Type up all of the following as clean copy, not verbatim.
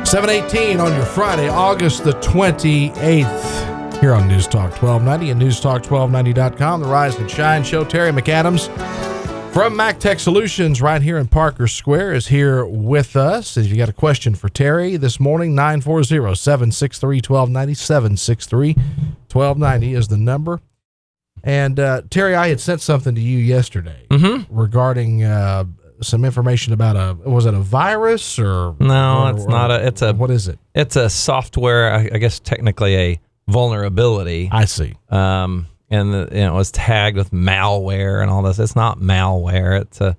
7:18 on your Friday, August the 28th, here on News Talk 1290 and newstalk1290.com, the Rise and Shine Show. Terry McAdams from MacTech Solutions right here in Parker Square is here with us. If you got a question for Terry this morning, 940-763-1290, 763-1290 is the number. And Terry, I had sent something to you yesterday regarding some information about was it a virus or? No, it's not it's a, what is it? It's a software, I guess technically a vulnerability. I see. And it was tagged with malware and all this. It's not malware.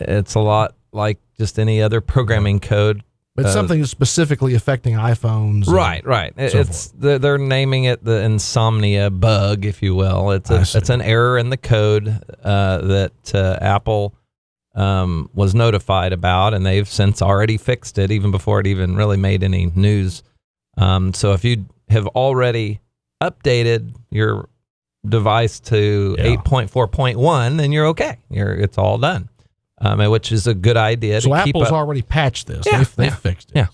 It's a lot like just any other programming code. But something that's specifically affecting iPhones. Right. They're naming it the insomnia bug, if you will. It's an error in the code that Apple was notified about, and they've since already fixed it, even before it even really made any news. So if you have already updated your device to 8.4.1, then you're okay. It's all done, which is a good idea. So Apple's already patched this. They fixed it.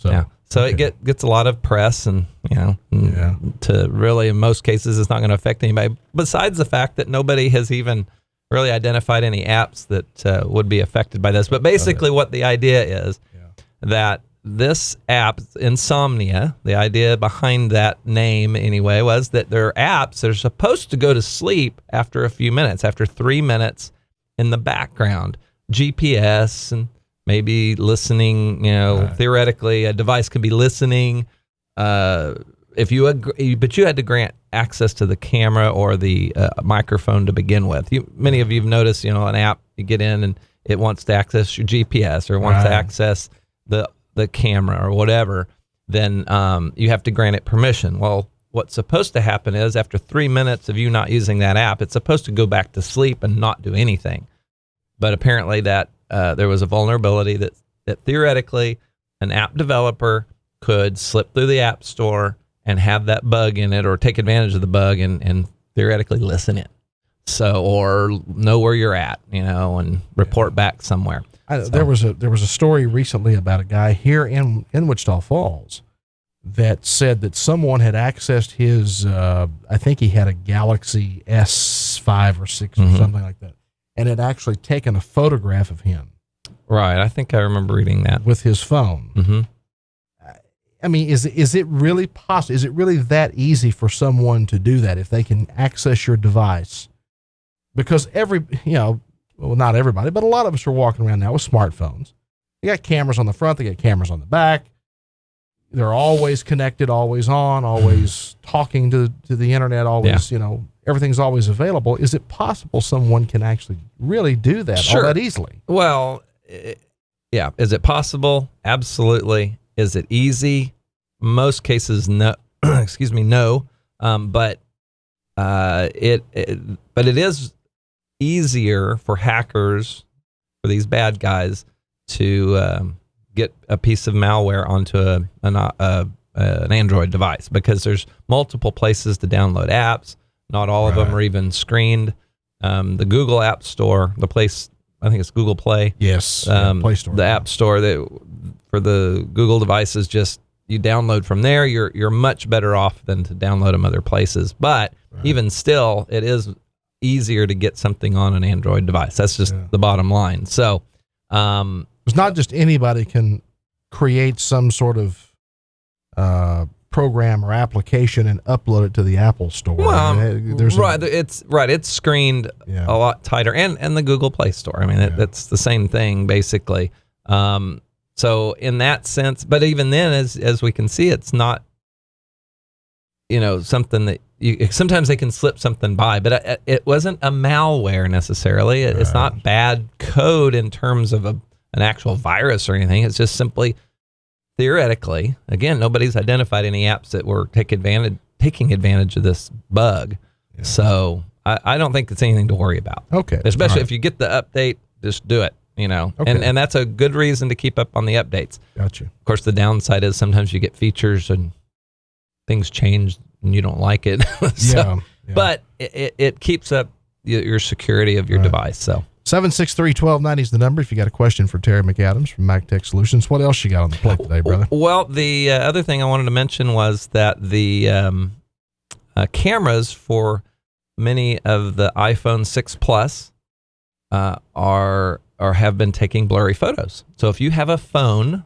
So it gets a lot of press, and to really, in most cases, it's not going to affect anybody. Besides the fact that nobody has even really identified any apps that would be affected by this. But basically what the idea is that this app, Insomnia, the idea behind that name anyway, was that there are apps that are supposed to go to sleep after a few minutes, after 3 minutes in the background. GPS and maybe listening, theoretically a device could be listening. If you agree, but you had to grant access to the camera or the microphone to begin with. Many of you have noticed, an app, you get in and it wants to access your GPS or wants to access the camera or whatever, then you have to grant it permission. Well, what's supposed to happen is after 3 minutes of you not using that app, it's supposed to go back to sleep and not do anything. But apparently that there was a vulnerability that theoretically an app developer could slip through the App Store and have that bug in it, or take advantage of the bug and theoretically listen in. So, or know where you're at, and report back somewhere. There was a story recently about a guy here in Wichita Falls that said that someone had accessed his, I think he had a Galaxy S5 or 6 or something like that, and had actually taken a photograph of him. Right, I think I remember reading that. With his phone. I mean, is it really possible? Is it really that easy for someone to do that if they can access your device? Because not everybody, but a lot of us are walking around now with smartphones. They got cameras on the front, they got cameras on the back. They're always connected, always on, always talking to the internet, always, everything's always available. Is it possible someone can actually really do that all that easily? Well, Is it possible? Absolutely. Is it easy? Most cases, no. Excuse me, no. But it is easier for hackers, for these bad guys, to get a piece of malware onto an Android device, because there's multiple places to download apps. Not all of them are even screened. The Google App Store, the place, I think it's Google Play. Yes, Play Store. The App Store for the Google devices, just you download from there. You're much better off than to download them other places. But even still, it is easier to get something on an Android device. That's just the bottom line. So it's not just anybody can create some sort of program or application and upload it to the Apple Store. Well, it's screened a lot tighter, and the Google Play Store. I mean, that's the same thing basically. So in that sense, but even then, as we can see, it's not, something that sometimes they can slip something by, but it wasn't a malware necessarily. It's not bad code in terms of an actual virus or anything. It's just simply, theoretically, again, nobody's identified any apps that were taking advantage of this bug. Yeah. So I don't think it's anything to worry about. Okay. Especially if you get the update, just do it, Okay. And that's a good reason to keep up on the updates. Gotcha. Of course, the downside is sometimes you get features and things change and you don't like it. But it keeps up your security of your device. So 763-1290 is the number if you got a question for Terry McAdams from MacTech Solutions. What else you got on the plate today, brother? Well, the other thing I wanted to mention was that the cameras for many of the iPhone 6 Plus have been taking blurry photos. So if you have a phone,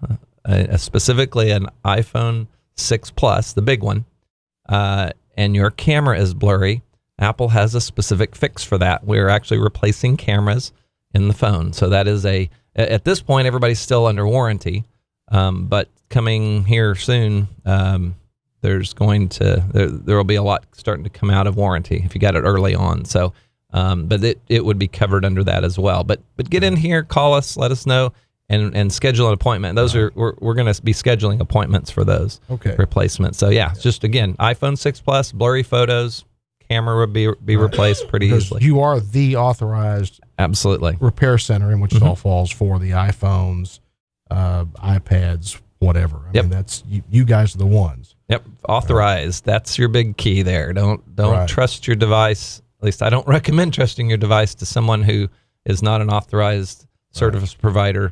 specifically an iPhone 6 Plus, the big one, and your camera is blurry, Apple has a specific fix for that. We're actually replacing cameras in the phone. So that is at this point, everybody's still under warranty. But coming here soon, there will be a lot starting to come out of warranty if you got it early on. So, but it would be covered under that as well. But get in here, call us, let us know, and schedule an appointment. Those we're going to be scheduling appointments for those replacements. So yeah, it's just again, iPhone 6 Plus, blurry photos. Camera would be replaced pretty easily. You are the authorized repair center in which it all falls for the iPhones, iPads, whatever. I mean, that's you guys are the ones. Yep, authorized. That's your big key there. Don't trust your device. At least I don't recommend trusting your device to someone who is not an authorized service provider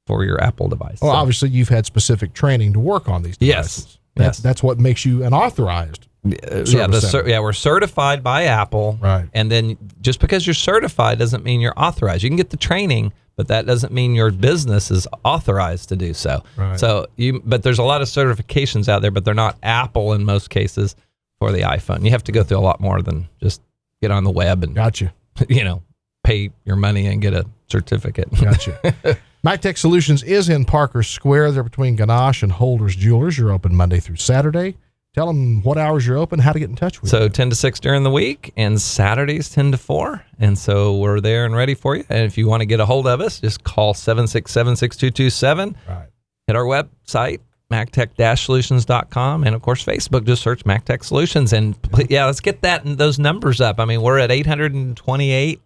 for your Apple device. Well, obviously you've had specific training to work on these devices. Yes. That's what makes you an authorized. We're certified by Apple, right? And then just because you're certified doesn't mean you're authorized. You can get the training, but that doesn't mean your business is authorized to do so. Right. But there's a lot of certifications out there, but they're not Apple in most cases for the iPhone. You have to go through a lot more than just get on the web and pay your money and get a certificate. Gotcha. MacTech Solutions is in Parker Square. They're between Ganache and Holder's Jewelers. You're open Monday through Saturday. Tell them what hours you're open, how to get in touch with you. So 10 to 6 during the week, and Saturdays 10 to 4. And so we're there and ready for you. And if you want to get a hold of us, just call 767-6227. Right. Hit our website, mactech-solutions.com. And, of course, Facebook, just search MacTech Solutions. And, let's get those numbers up. I mean, we're at 828,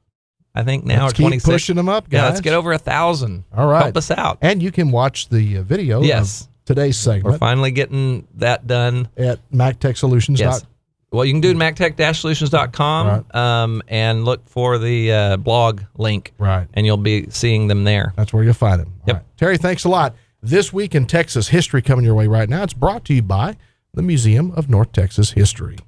I think, now, let's or 26. Keep pushing them up, guys. Yeah, let's get over 1,000. All right. Help us out. And you can watch the video. Yes. Today's segment. We're finally getting that done at MacTech Solutions. Yes. Well, you can do it at mactech-solutions.com and look for the blog link. Right. And you'll be seeing them there. That's where you'll find them. Yep. All right. Terry, thanks a lot. This Week in Texas History coming your way right now. It's brought to you by the Museum of North Texas History.